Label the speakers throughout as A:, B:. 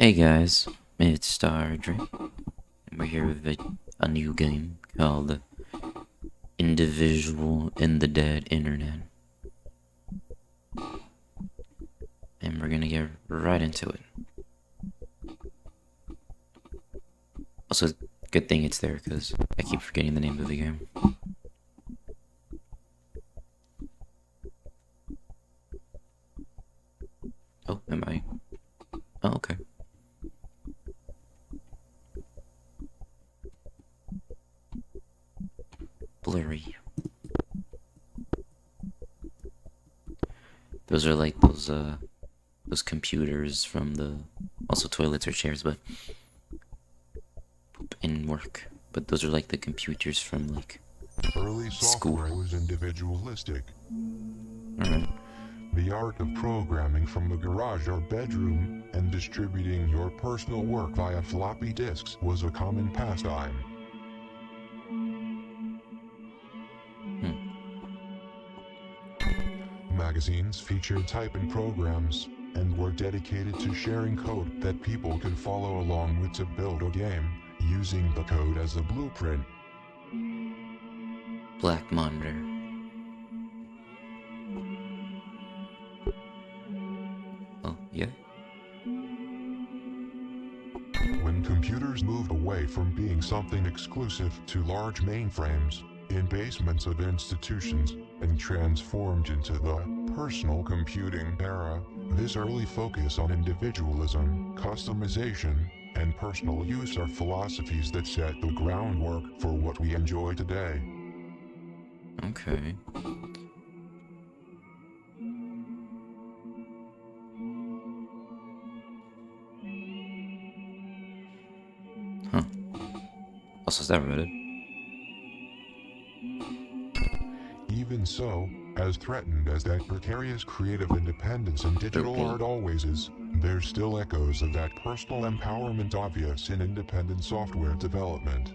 A: Hey guys, it's Star Drake, and we're here with a new game called Individual in the Dead Internet. And we're gonna get right into it. Also, good thing it's there, because I keep forgetting the name of the game. Oh, am I? Oh, okay. Blurry. Those are like those computers from the, also toilets or chairs, but poop and work. But those are like the computers from like
B: Early
A: school.
B: software was individualistic.
A: Alright.
B: The art of programming from a garage or bedroom and distributing your personal work via floppy disks was a common pastime. Magazines featured typing programs and were dedicated to sharing code that people could follow along with to build a game, using the code as a blueprint.
A: Black monitor. Oh, yeah.
B: When computers moved away from being something exclusive to large mainframes in basements of institutions and transformed into the personal computing era, this early focus on individualism, customization, and personal use are philosophies that set the groundwork for what we enjoy today.
A: Okay. Huh. Also, is that Reddit?
B: Even so, as threatened as that precarious creative independence in digital art always is, there's still echoes of that personal empowerment obvious in independent software development.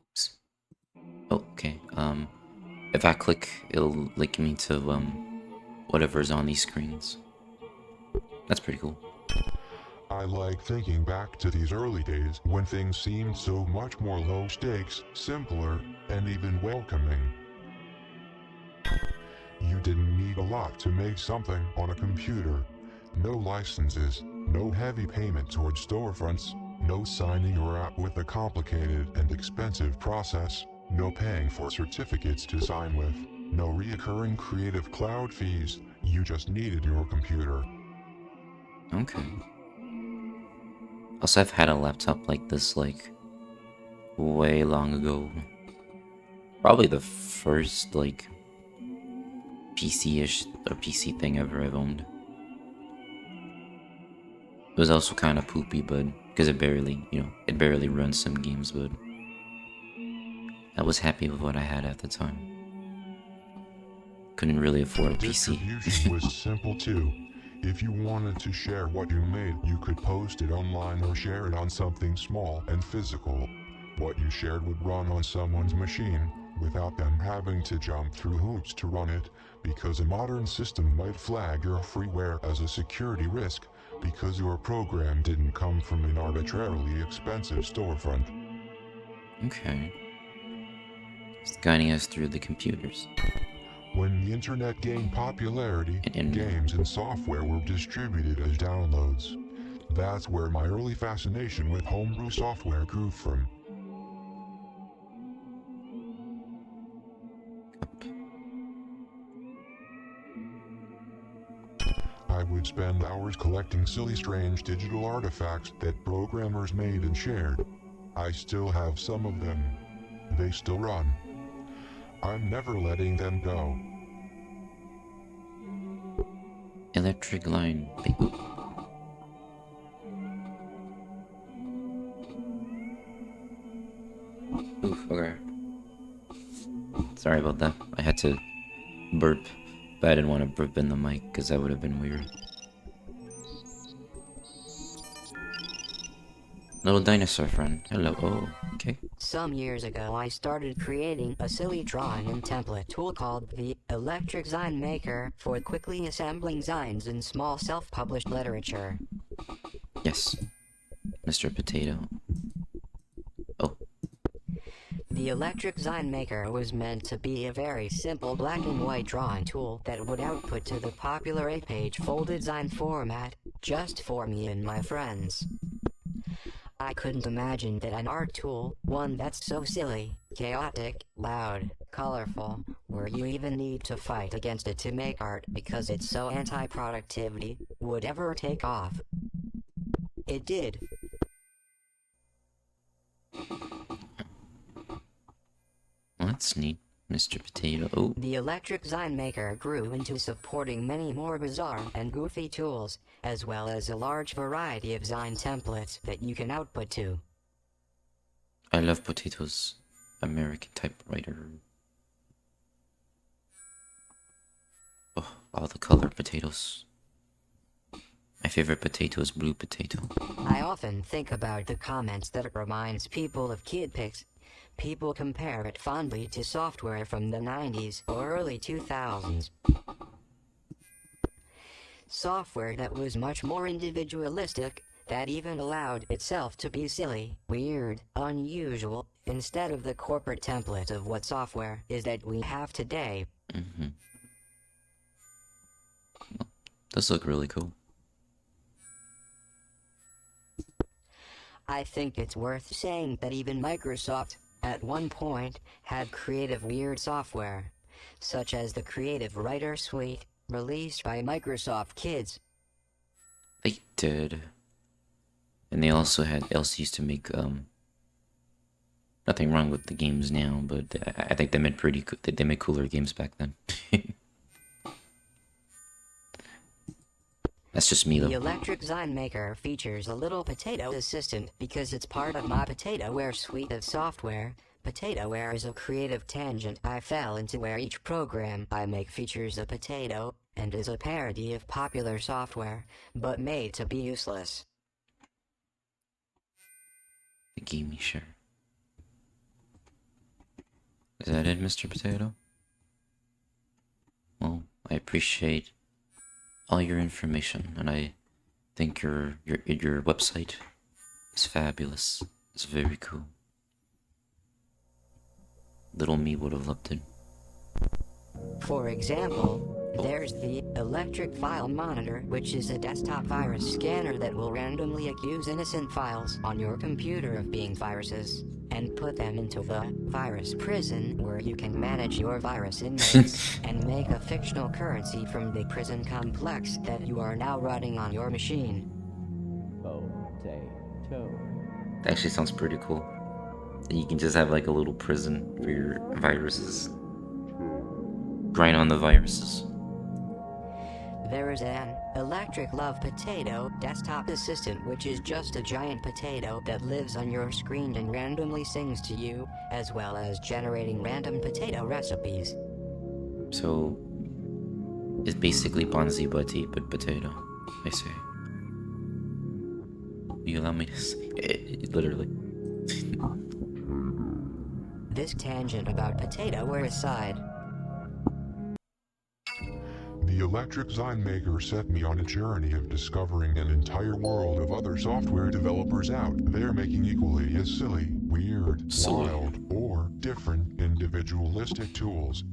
A: Oops. Oh, okay. If I click, it'll link me to, whatever's on these screens. That's pretty cool.
B: I like thinking back to these early days when things seemed so much more low stakes, simpler, and even welcoming. You didn't need a lot to make something on a computer. No licenses, no heavy payment towards storefronts, no signing your app with a complicated and expensive process, no paying for certificates to sign with, no reoccurring creative cloud fees. You just needed your computer.
A: Okay. Also, I've had a laptop like this, like, way long ago. Probably the first, like, PC-ish or PC thing ever I've owned. It was also kind of poopy, but because it barely, it barely runs some games, but I was happy with what I had at the time. Couldn't really afford a PC.
B: Distribution was simple too. If you wanted to share what you made, you could post it online or share it on something small and physical. What you shared would run on someone's machine, without them having to jump through hoops to run it, because a modern system might flag your freeware as a security risk, because your program didn't come from an arbitrarily expensive storefront.
A: Okay. It's guiding us through the computers.
B: When the internet gained popularity,
A: And
B: games and software were distributed as downloads. That's where my early fascination with homebrew software grew from. I would spend hours collecting silly strange digital artifacts that programmers made and shared. I still have some of them. They still run. I'm never letting them go.
A: electric line. Ooh. Oof, okay. Sorry about that. I had to burp, but I didn't want to burp in the mic because that would have been weird. Little dinosaur friend. Hello. Oh, okay.
C: Some years ago I started creating a silly drawing and template tool called the Electric Zine Maker for quickly assembling zines in small self-published literature.
A: Yes, Mr. Potato. Oh,
C: The Electric Zine Maker was meant to be a very simple black and white drawing tool that would output to the popular 8-page folded zine format, just for me and my friends. I couldn't imagine that an art tool, one that's so silly, chaotic, loud, colorful, where you even need to fight against it to make art because it's so anti-productivity, would ever take off. It did.
A: well, that's neat, Mr. Potato. Oh,
C: The Electric Zine Maker grew into supporting many more bizarre and goofy tools, as well as a large variety of zine templates that you can output to.
A: I love Potato's American typewriter. Oh, all the color potatoes. My favorite potato is blue potato.
C: I often think about the comments that it reminds people of kid pics. People compare it fondly to software from the 90s or early 2000s. Software that was much more individualistic, that even allowed itself to be silly, weird, unusual, instead of the corporate template of what software is that we have today.
A: Mm-hmm. Well, does look really cool.
C: I think it's worth saying that even Microsoft, at one point, had creative weird software, such as the Creative Writer Suite, released by Microsoft Kids.
A: They did. And they also used to make, nothing wrong with the games now, but I think they made they made cooler games back then. That's just me, though.
C: The Electric Zine Maker features a little potato assistant because it's part of my Potatoware suite of software. Potatoware is a creative tangent I fell into where each program I make features a potato and is a parody of popular software, but made to be useless.
A: The gamey sure. Is that it, Mr. Potato? Well, I appreciate all your information, and I think your website is fabulous. It's very cool. Little me would have loved it.
C: For example, there's the Electric File Monitor, which is a desktop virus scanner that will randomly accuse innocent files on your computer of being viruses, and put them into the virus prison where you can manage your virus inmates and make a fictional currency from the prison complex that you are now running on your machine.
A: That actually sounds pretty cool. You can just have like a little prison for your viruses. Grind on the viruses.
C: There is an Electric Love Potato desktop assistant, which is just a giant potato that lives on your screen and randomly sings to you, as well as generating random potato recipes.
A: So, it's basically Bonzi Buddy, but potato. I say. You allow me to say it, literally.
C: This tangent about Potatoware aside,
B: The Electric Zine Maker set me on a journey of discovering an entire world of other software developers out there making equally as silly, weird, wild, or different individualistic tools.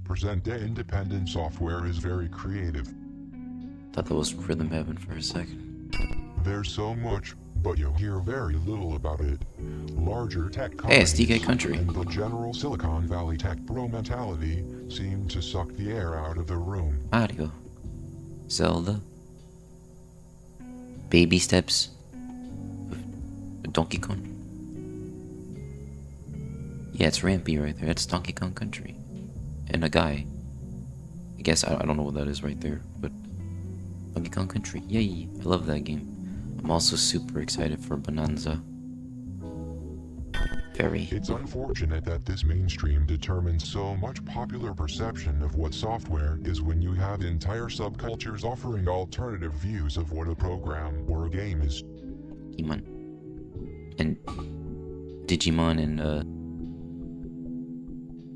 B: Present-day independent software is very creative.
A: Thought that was Rhythm Heaven for a second.
B: There's so much, but you hear very little about it. Larger tech
A: Hey, it's
B: companies
A: DK Country.
B: and the general Silicon Valley tech bro mentality seem to suck the air out of the room.
A: Mario. Zelda. Baby Steps. Donkey Kong. Yeah, it's Rampy right there. That's Donkey Kong Country. And a guy. I guess, I don't know what that is right there, but Donkey Kong Country. Yay, I love that game. I'm also super excited for Bonanza. Very.
B: It's unfortunate that this mainstream determines so much popular perception of what software is when you have entire subcultures offering alternative views of what a program or a game is.
A: Iman. and Digimon and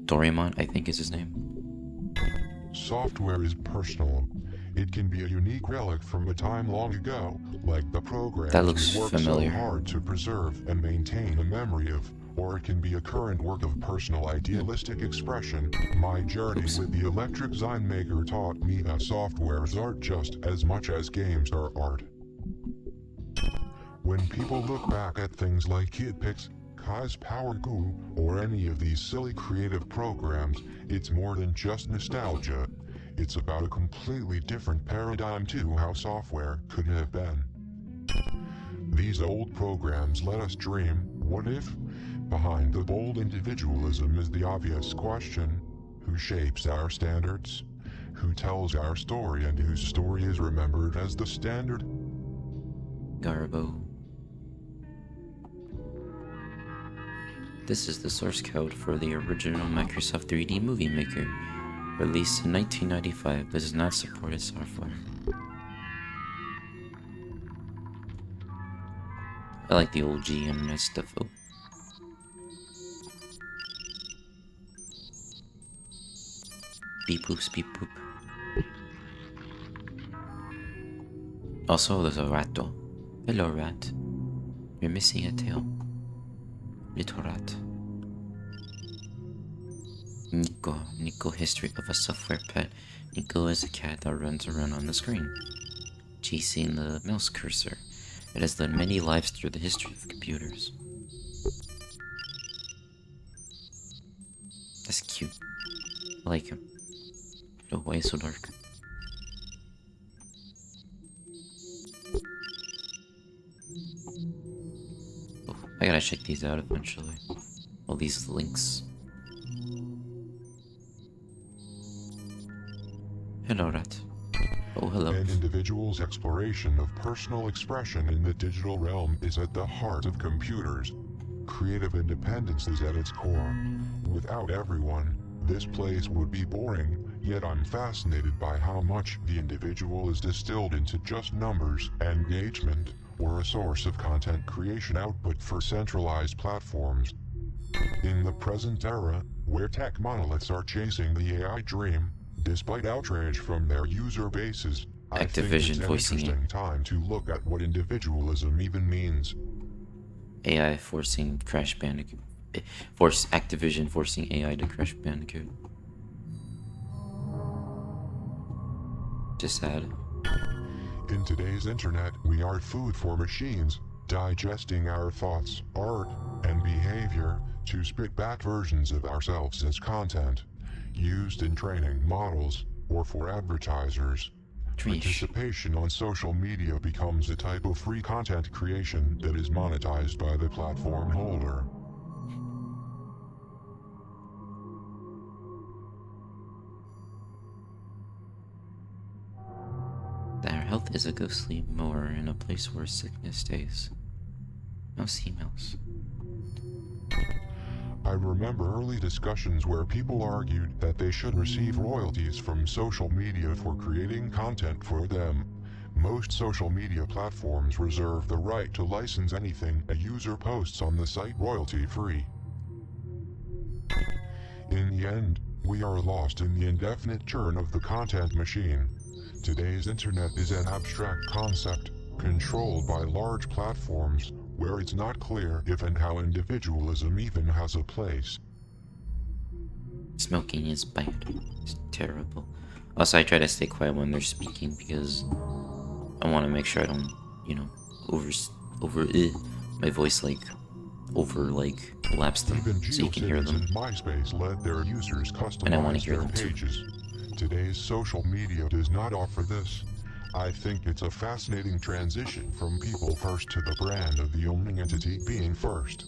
A: Doraemon, I think is his name.
B: Software is personal. It can be a unique relic from a time long ago, like the programs
A: That looks
B: we work
A: familiar.
B: so hard to preserve and maintain a memory of, or it can be a current work of personal idealistic expression. My journey with the electric sign maker taught me that software is art just as much as games are art. When people look back at things like KidPix, Kai's Power Goo, or any of these silly creative programs, it's more than just nostalgia. It's about a completely different paradigm to how software could have been. These old programs let us dream, what if? Behind the bold individualism is the obvious question: who shapes our standards? Who tells our story and whose story is remembered as the standard?
A: Garbo. This is the source code for the original Microsoft 3D Movie Maker, released in 1995, but does not support its software. I like the old G internet stuff. Oh. Beep boops, beep boop. Also, there's a rat though. Hello, rat. You're missing a tail. Little rat. Nico, history of a software pet. Nico is a cat that runs around on the screen, chasing the mouse cursor. It has led many lives through the history of computers. That's cute. I like him. Oh, why is it so dark? Oh, I gotta check these out eventually. All these links. Hello, rat. Oh, hello.
B: An individual's exploration of personal expression in the digital realm is at the heart of computers. Creative independence is at its core. Without everyone, this place would be boring, yet I'm fascinated by how much the individual is distilled into just numbers, engagement, or a source of content creation output for centralized platforms. In the present era, where tech monoliths are chasing the AI dream, despite outrage from their user bases, I think it's
A: Activision
B: an
A: voicing
B: interesting time to look at what individualism even means.
A: AI forcing Crash Bandicoot. Activision forcing AI to Crash Bandicoot. Just sad.
B: In today's internet, we are food for machines, digesting our thoughts, art, and behavior to spit back versions of ourselves as content, used in training models or for advertisers. Participation on social media becomes a type of free content creation that is monetized by the platform holder.
A: Our health is a ghostly moor in a place where sickness stays. Mousey mouse.
B: I remember early discussions where people argued that they should receive royalties from social media for creating content for them. Most social media platforms reserve the right to license anything a user posts on the site royalty-free. In the end, we are lost in the indefinite churn of the content machine. Today's internet is an abstract concept, controlled by large platforms, where it's not clear if and how individualism even has a place.
A: Smoking is bad. It's terrible. Also, I try to stay quiet when they're speaking because I want to make sure I don't, my voice laps them,
B: Even
A: so you can hear
B: GeoCities
A: them.
B: and MySpace let their users
A: And I want to
B: customize
A: hear
B: their
A: them too.
B: pages. Today's social media does not offer this. I think it's a fascinating transition from people first to the brand of the owning entity being first.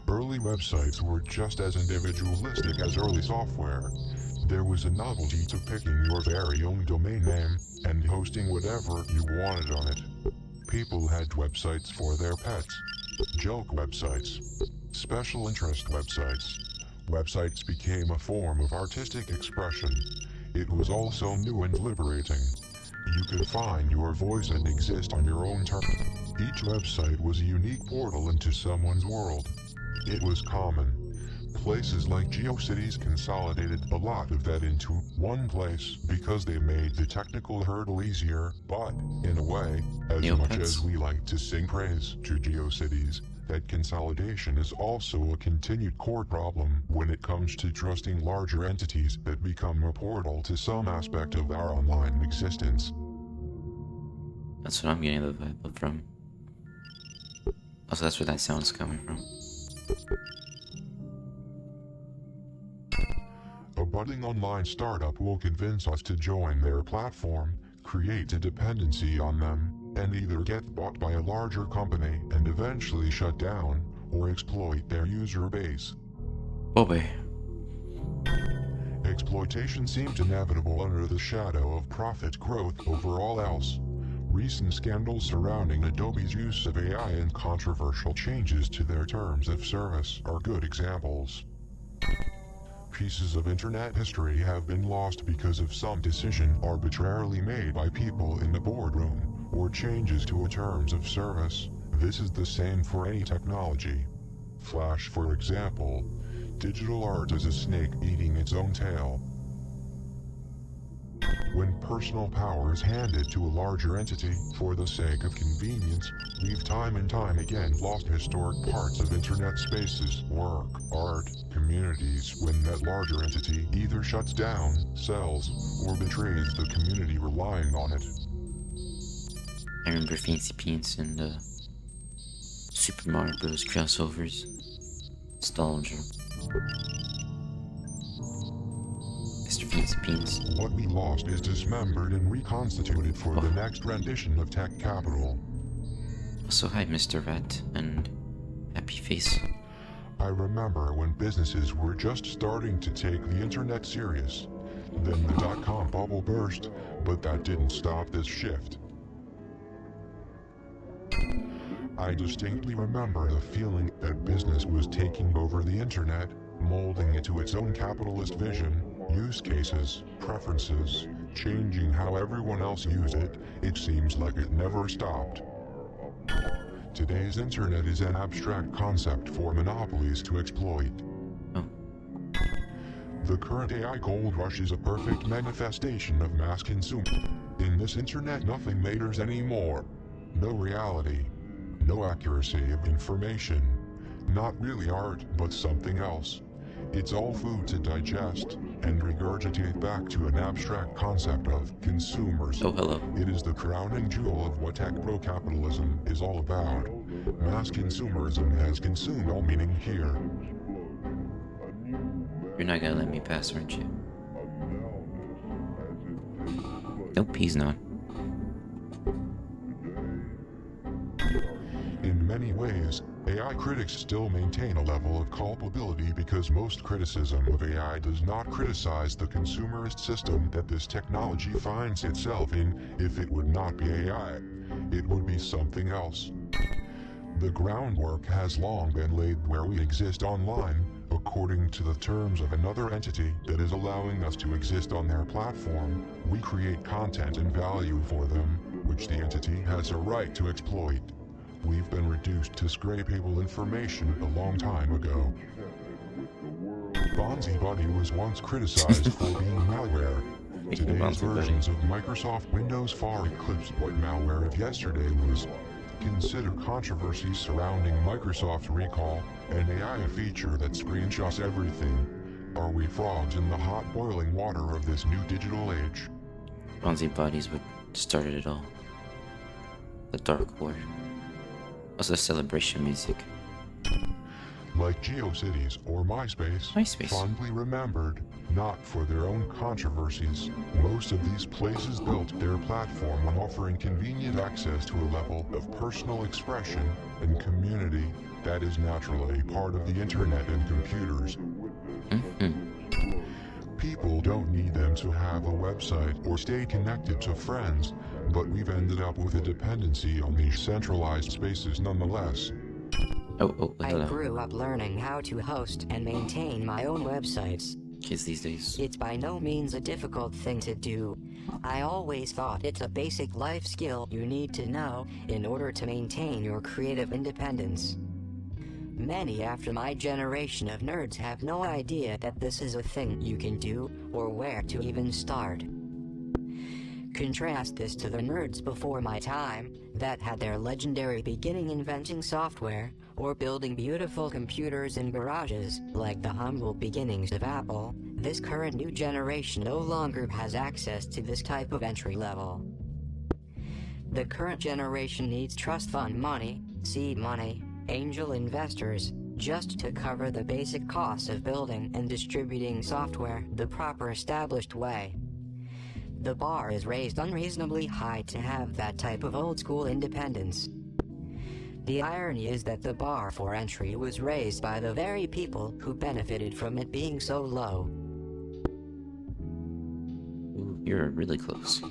B: Early websites were just as individualistic as early software. There was a novelty to picking your very own domain name and hosting whatever you wanted on it. People had websites for their pets, joke websites, special interest websites. Websites became a form of artistic expression. It was also new and liberating. You could find your voice and exist on your own terms. Each website was a unique portal into someone's world. It was common. Places like GeoCities consolidated a lot of that into one place because they made the technical hurdle easier, but, in a way, as much
A: Neopets?
B: as we like to sing praise to GeoCities, that consolidation is also a continued core problem when it comes to trusting larger entities that become a portal to some aspect of our online existence.
A: That's what I'm getting the vibe from. Also, that's where that sound's coming from.
B: A budding online startup will convince us to join their platform, create a dependency on them, and either get bought by a larger company and eventually shut down, or exploit their user base.
A: Bobe.
B: Exploitation seems inevitable under the shadow of profit growth over all else. Recent scandals surrounding Adobe's use of AI and controversial changes to their terms of service are good examples. Pieces of internet history have been lost because of some decision arbitrarily made by people in the boardroom, or changes to a terms of service. This is the same for any technology. Flash, for example. Digital art is a snake eating its own tail. When personal power is handed to a larger entity for the sake of convenience, we've time and time again lost historic parts of internet spaces, work, art, communities when that larger entity either shuts down, sells, or betrays the community relying on it.
A: I remember Fancy Pants and Super Mario Bros. Crossovers. Nostalgia. Mr. Fancy Pants.
B: What we lost is dismembered and reconstituted for the next rendition of tech capital.
A: Also, hi, Mr. Rat and Happy Face.
B: I remember when businesses were just starting to take the internet serious. Then the dot-com bubble burst, but that didn't stop this shift. I distinctly remember the feeling that business was taking over the internet, molding it to its own capitalist vision, use cases, preferences, changing how everyone else used it. It seems like it never stopped. Today's internet is an abstract concept for monopolies to exploit.
A: Oh.
B: The current AI gold rush is a perfect manifestation of mass consumption. In this internet, nothing matters anymore. No reality. No accuracy of information. Not really art, but something else. It's all food to digest and regurgitate back to an abstract concept of consumers.
A: Oh, hello.
B: It is the crowning jewel of what tech-pro-capitalism is all about. Mass consumerism has consumed all meaning here.
A: You're not gonna let me pass, aren't you? Nope, he's not.
B: In many ways, AI critics still maintain a level of culpability because most criticism of AI does not criticize the consumerist system that this technology finds itself in. If it would not be AI, it would be something else. The groundwork has long been laid where we exist online, according to the terms of another entity that is allowing us to exist on their platform. We create content and value for them, which the entity has a right to exploit. We've been reduced to scrapable information a long time ago. Bonzi Buddy was once criticized for being malware. Today's versions of Microsoft Windows far eclipsed what malware of yesterday was. Consider controversies surrounding Microsoft Recall, an AI feature that screenshots everything. Are we frogs in the hot boiling water of this new digital age?
A: Bonzi Bodies what started it all. The Dark War. Also, celebration music.
B: Like GeoCities or MySpace, fondly remembered, not for their own controversies. Most of these places built their platform on offering convenient access to a level of personal expression and community that is naturally part of the internet and computers. People don't need them to have a website or stay connected to friends, but we've ended up with a dependency on these centralized spaces nonetheless.
A: Oh, hello.
C: I grew up learning how to host and maintain my own websites.
A: kids these days.
C: It's by no means a difficult thing to do. I always thought it's a basic life skill you need to know in order to maintain your creative independence. Many after my generation of nerds have no idea that this is a thing you can do, or where to even start. Contrast this to the nerds before my time, that had their legendary beginning inventing software, or building beautiful computers in garages, like the humble beginnings of Apple. This current new generation no longer has access to this type of entry level. The current generation needs trust fund money, seed money, angel investors, just to cover the basic costs of building and distributing software the proper established way. The bar is raised unreasonably high to have that type of old-school independence. The irony is that the bar for entry was raised by the very people who benefited from it being so low.
A: Ooh, you're really close.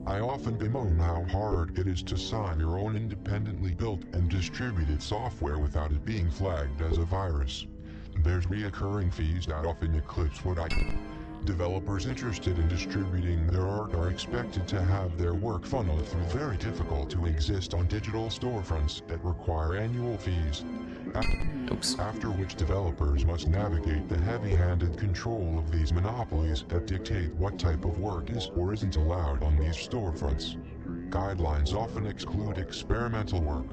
B: I often bemoan how hard it is to sign your own independently built and distributed software without it being flagged as a virus. There's reoccurring fees that often eclipse what Developers interested in distributing their art are expected to have their work funneled through very difficult to exist on digital storefronts that require annual fees.
A: Oops.
B: After which developers must navigate the heavy-handed control of these monopolies that dictate what type of work is or isn't allowed on these storefronts. Guidelines often exclude experimental work.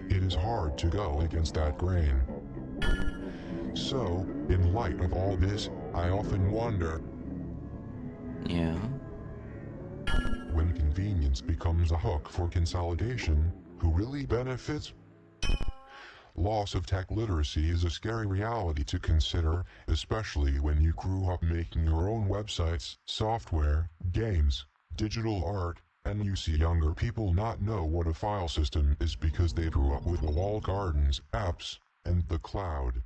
B: It is hard to go against that grain. So, in light of all this, I often wonder,
A: Yeah.
B: when convenience becomes a hook for consolidation, who really benefits? Loss of tech literacy is a scary reality to consider, especially when you grew up making your own websites, software, games, digital art, and you see younger people not know what a file system is because they grew up with walled gardens, apps, and the cloud.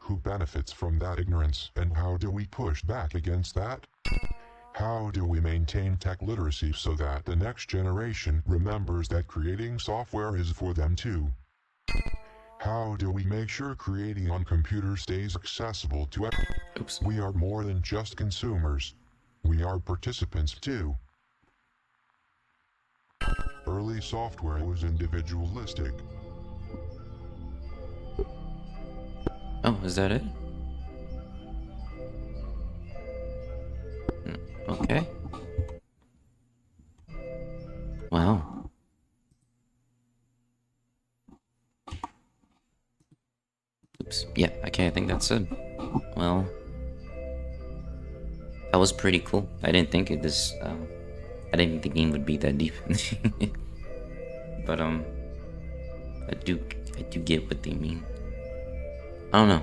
B: Who benefits from that ignorance, and how do we push back against that? How do we maintain tech literacy so that the next generation remembers that creating software is for them too? How do we make sure creating on computers stays accessible to everyone?
A: Oops.
B: We are more than just consumers. We are participants too. Early software was individualistic.
A: Oh, is that it? Okay. Wow. Oops. Yeah, okay, I think that's it. Well, that was pretty cool. I didn't think it this. I didn't think the game would be that deep. But I do get what they mean. I don't know.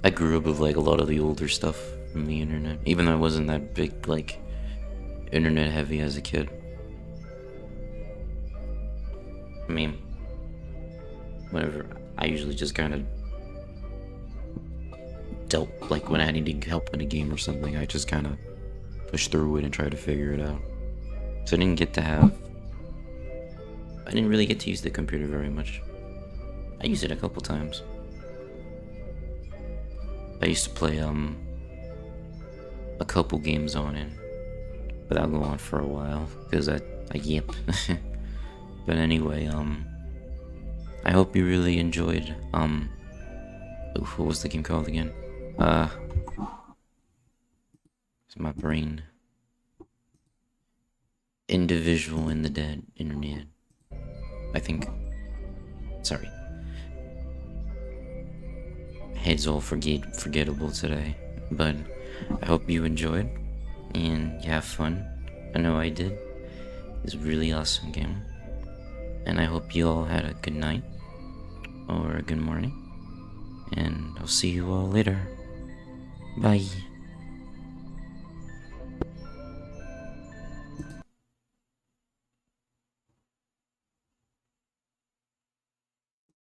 A: I grew up with like a lot of the older stuff from the internet, even though I wasn't that big, like, internet heavy as a kid. I mean, whatever. I usually just kind of dealt, like, when I needed help in a game or something, I just kind of pushed through it and tried to figure it out. So I didn't really get to use the computer very much. I used it a couple times. I used to play a couple games on it, but that'll go on for a while because I yip. But anyway, I hope you really enjoyed what was the game called again? It's my brain. Individual in the Dead Internet. I think. Sorry. Head's all forgettable today, but I hope you enjoyed and you have fun. I know I did. It's a really awesome game, and I hope you all had a good night or a good morning, and I'll see you all later. Bye.